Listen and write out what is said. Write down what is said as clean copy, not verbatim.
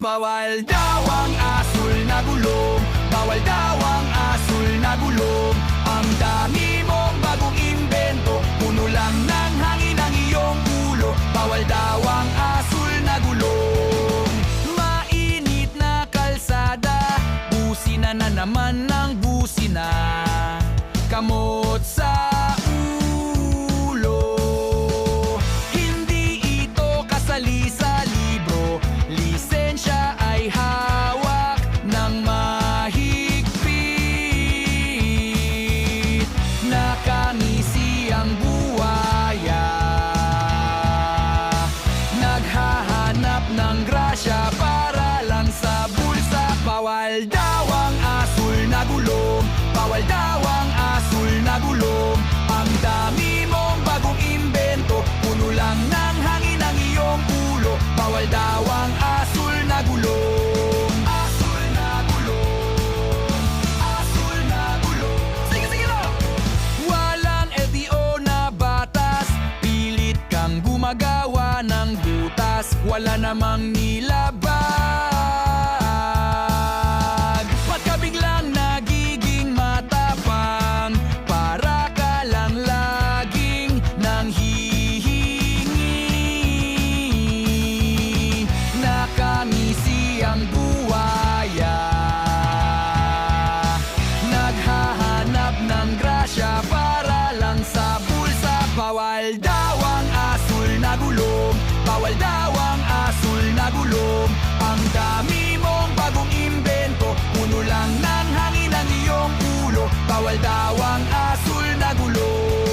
Bawal daw ang asul na gulong, bawal daw ang asul na gulong. Ang dami mong bagong imbento, puno lang ng hangin ang iyong ulo. Bawal daw ang asul na gulong. Mainit na kalsada, busina na naman ng busina. Kamot sa ulo, hindi ito kasali sa libro. Lisensya ay hawak ng mahigpit. Nakangisi ang buwaya, naghahanap ng grasya para lang sa bulsa. Bawal daw ang asul na gulong, bawal daw ang asul na gulong. Ang dami mong bagong imbento, puno lang ng hangin ang iyong ulo. Bawal daw ang asul na gulong. Asul na gulong, asul na gulong. Sige, sige na! Walang LTO na batas, pilit kang gumagawa ng butas. Wala namang nilabag. Ba't ka biglang nagiging matapang? Para ka lang laging nanghihingi. Nakangisi ang buwaya, naghahanap ng grasya para lang sa bulsa. Bawal daw ang asul na gulong, bawal daw ang asul na gulong. Ang dami mong bagong imbento, puno lang ng hangin ang iyong ulo. Bawal daw ang asul na gulong.